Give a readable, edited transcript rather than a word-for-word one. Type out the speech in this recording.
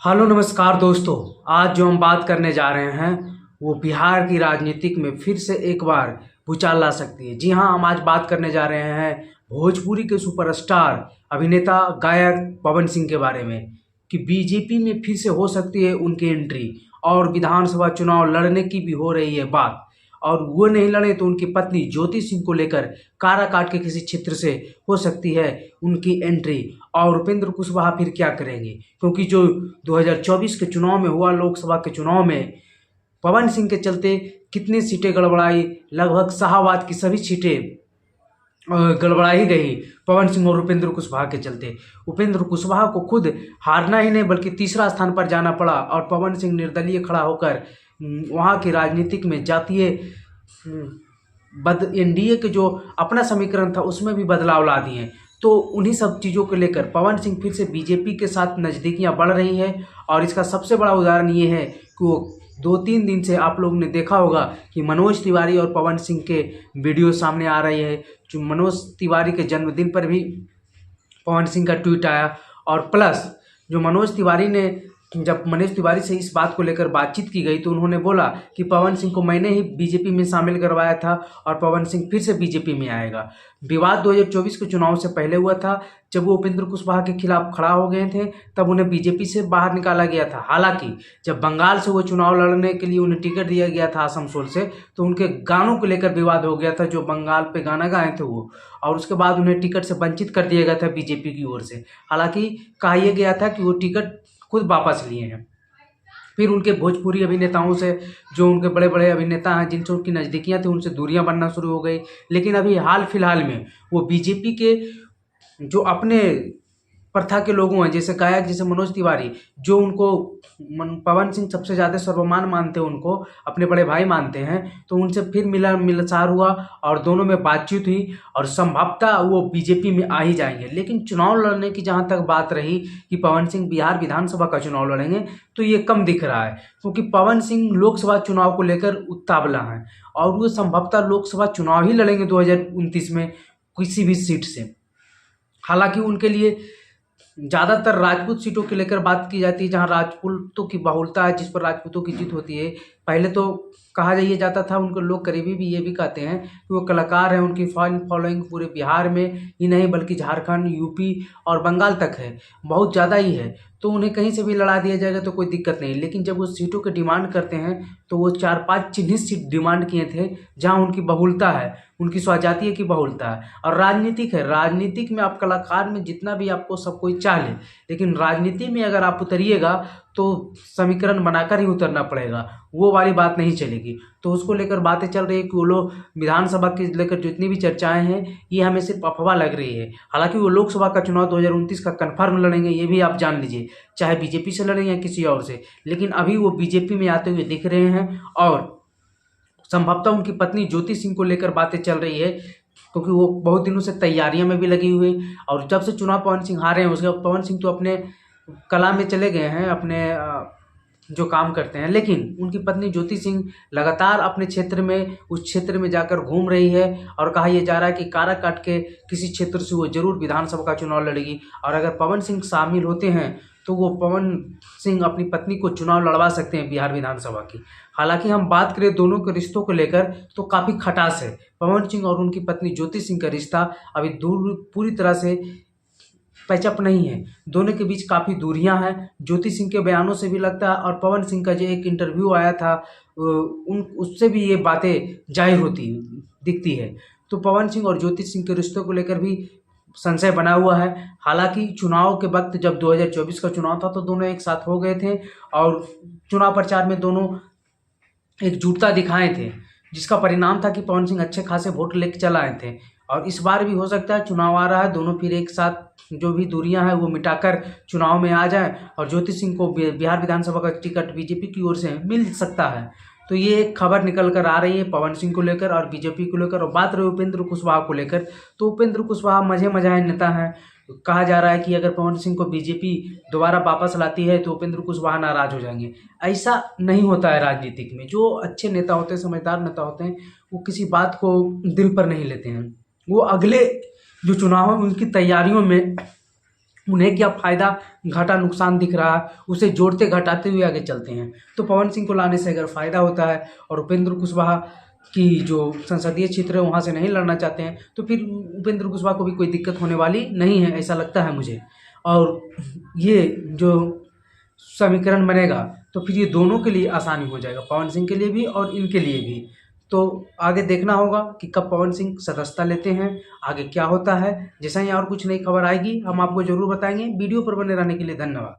Hello नमस्कार दोस्तों। आज जो हम बात करने जा रहे हैं वो बिहार की राजनीतिक में फिर से एक बार भूचाल ला सकती है। जी हाँ, हम आज बात करने जा रहे हैं भोजपुरी के सुपरस्टार अभिनेता गायक पवन सिंह के बारे में कि बीजेपी में फिर से हो सकती है उनकी एंट्री और विधानसभा चुनाव लड़ने की भी हो रही है बात। और वो नहीं लड़े तो उनकी पत्नी ज्योति सिंह को लेकर काराकाट के किसी क्षेत्र से हो सकती है उनकी एंट्री। और उपेंद्र कुशवाहा फिर क्या करेंगे, क्योंकि जो 2024 के चुनाव में हुआ, लोकसभा के चुनाव में पवन सिंह के चलते कितनी सीटें गड़बड़ाई, लगभग शाहाबाद की सभी सीटें गड़बड़ाई गई पवन सिंह और उपेंद्र कुशवाहा के चलते। उपेंद्र कुशवाहा को खुद हारना ही नहीं बल्कि तीसरा स्थान पर जाना पड़ा और पवन सिंह निर्दलीय खड़ा होकर वहाँ की राजनीतिक में जातीय एनडीए के जो अपना समीकरण था उसमें भी बदलाव ला दिए। तो उन्हीं सब चीज़ों को लेकर पवन सिंह फिर से बीजेपी के साथ नज़दीकियां बढ़ रही है। और इसका सबसे बड़ा उदाहरण ये है कि वो 2-3 दिन से आप लोगों ने देखा होगा कि मनोज तिवारी और पवन सिंह के वीडियो सामने आ रही है। जो मनोज तिवारी के जन्मदिन पर भी पवन सिंह का ट्वीट आया। और प्लस जो मनोज तिवारी ने, जब मनोज तिवारी से इस बात को लेकर बातचीत की गई तो उन्होंने बोला कि पवन सिंह को मैंने ही बीजेपी में शामिल करवाया था और पवन सिंह फिर से बीजेपी में आएगा। विवाद 2024 के चुनाव से पहले हुआ था, जब वो उपेंद्र कुशवाहा के खिलाफ खड़ा हो गए थे तब उन्हें बीजेपी से बाहर निकाला गया था। हालांकि जब बंगाल से वो चुनाव लड़ने के लिए उन्हें टिकट दिया गया था आसनसोल से, तो उनके गानों को लेकर विवाद हो गया था, जो बंगाल पे गाना गाए थे वो, और उसके बाद उन्हें टिकट से वंचित कर दिया गया था बीजेपी की ओर से। हालांकि कहा यह गया था कि वो टिकट खुद वापस लिए हैं। फिर उनके भोजपुरी अभिनेताओं से, जो उनके बड़े बड़े अभिनेता हैं जिनसे उनकी नज़दीकियां थी, उनसे दूरियां बनना शुरू हो गई। लेकिन अभी हाल फिलहाल में वो बीजेपी के जो अपने प्रथा के लोगों हैं, जैसे गायक जैसे मनोज तिवारी, जो उनको पवन सिंह सबसे ज़्यादा सर्वमान मानते हैं, उनको अपने बड़े भाई मानते हैं, तो उनसे फिर मिलनसार हुआ और दोनों में बातचीत हुई और संभवतः वो बीजेपी में आ ही जाएंगे। लेकिन चुनाव लड़ने की जहाँ तक बात रही कि पवन सिंह बिहार विधानसभा का चुनाव लड़ेंगे, तो ये कम दिख रहा है, क्योंकि पवन सिंह लोकसभा चुनाव को लेकर उतावला हैं और वो संभवतः लोकसभा चुनाव ही लड़ेंगे 2029 में किसी भी सीट से। हालांकि उनके लिए ज़्यादातर राजपूत सीटों के लेकर बात की जाती है, जहां राजपूतों की बहुलता है, जिस पर राजपूतों की जीत होती है। पहले तो कहा जाइए जाता था, उनको लोग करीबी भी ये भी कहते हैं कि वो कलाकार हैं, उनकी फैन फॉलोइंग पूरे बिहार में ही नहीं बल्कि झारखंड, यूपी और बंगाल तक है, बहुत ज़्यादा ही है। तो उन्हें कहीं से भी लड़ा दिया जाएगा तो कोई दिक्कत नहीं। लेकिन जब वो सीटों की डिमांड करते हैं तो वो 4-5 चिन्हित सीट डिमांड किए थे, जहाँ उनकी बहुलता है, उनकी स्वजातीय की बहुलता है और राजनीतिक है। राजनीतिक में आप कलाकार में जितना भी आपको सब कोई चाह ले, लेकिन राजनीति में अगर आप उतरिएगा तो समीकरण बनाकर ही उतरना पड़ेगा, वो वाली बात नहीं चलेगी। तो उसको लेकर बातें चल रही है कि वो लोग विधानसभा के लेकर जितनी भी चर्चाएं हैं ये हमें सिर्फ अफवाह लग रही है। हालांकि वो लोकसभा का चुनाव 2029 का कन्फर्म लड़ेंगे, ये भी आप जान लीजिए, चाहे बीजेपी से लड़ें या किसी और से। लेकिन अभी वो बीजेपी में आते हुए दिख रहे हैं और संभवतः उनकी पत्नी ज्योति सिंह को लेकर बातें चल रही है, क्योंकि वो बहुत दिनों से तैयारियों में भी लगी हुई। और जब से चुनाव पवन सिंह हारे हैं उसके बाद पवन सिंह तो अपने कला में चले गए हैं, अपने जो काम करते हैं, लेकिन उनकी पत्नी ज्योति सिंह लगातार अपने क्षेत्र में, उस क्षेत्र में जाकर घूम रही है और कहा यह जा रहा है कि काराकाट के किसी क्षेत्र से वो जरूर विधानसभा का चुनाव लड़ेगी। और अगर पवन सिंह शामिल होते हैं तो वो पवन सिंह अपनी पत्नी को चुनाव लड़वा सकते हैं बिहार विधानसभा की। हालांकि हम बात करें दोनों के रिश्तों को लेकर तो काफ़ी खटास है। पवन सिंह और उनकी पत्नी ज्योति सिंह का रिश्ता अभी पूरी तरह से पैचअप नहीं है, दोनों के बीच काफ़ी दूरियां हैं। ज्योति सिंह के बयानों से भी लगता है और पवन सिंह का जो एक इंटरव्यू आया था उससे भी ये बातें जाहिर होती दिखती है। तो पवन सिंह और ज्योति सिंह के रिश्तों को लेकर भी संशय बना हुआ है। हालांकि चुनाव के वक्त जब 2024 का चुनाव था तो दोनों एक साथ हो गए थे और चुनाव प्रचार में दोनों एकजुटता दिखाए थे, जिसका परिणाम था कि पवन सिंह अच्छे खासे वोट लेके चला आए थे। और इस बार भी हो सकता है, चुनाव आ रहा है, दोनों फिर एक साथ जो भी दूरियां हैं वो मिटाकर चुनाव में आ जाएं और ज्योति सिंह को बिहार विधानसभा का टिकट बीजेपी की ओर से मिल सकता है। तो ये एक खबर निकल कर आ रही है पवन सिंह को लेकर और बीजेपी को लेकर। और बात रही उपेंद्र कुशवाहा को लेकर, तो उपेंद्र कुशवाहा मजे मजाए नेता हैं। कहा जा रहा है कि अगर पवन सिंह को बीजेपी दोबारा वापस लाती है तो उपेंद्र कुशवाहा नाराज हो जाएंगे। ऐसा नहीं होता है राजनीतिक में। जो अच्छे नेता होते हैं, समझदार नेता होते हैं, वो किसी बात को दिल पर नहीं लेते हैं। वो अगले जो चुनाव है उनकी तैयारियों में उन्हें क्या फ़ायदा घाटा नुकसान दिख रहा है, उसे जोड़ते घटाते हुए आगे चलते हैं। तो पवन सिंह को लाने से अगर फ़ायदा होता है और उपेंद्र कुशवाहा की जो संसदीय क्षेत्र है वहाँ से नहीं लड़ना चाहते हैं, तो फिर उपेंद्र कुशवाहा को भी कोई दिक्कत होने वाली नहीं है, ऐसा लगता है मुझे। और ये जो समीकरण बनेगा तो फिर ये दोनों के लिए आसानी हो जाएगा, पवन सिंह के लिए भी और इनके लिए भी। तो आगे देखना होगा कि कब पवन सिंह सदस्यता लेते हैं, आगे क्या होता है। जैसा ही और कुछ नई खबर आएगी हम आपको ज़रूर बताएंगे। वीडियो पर बने रहने के लिए धन्यवाद।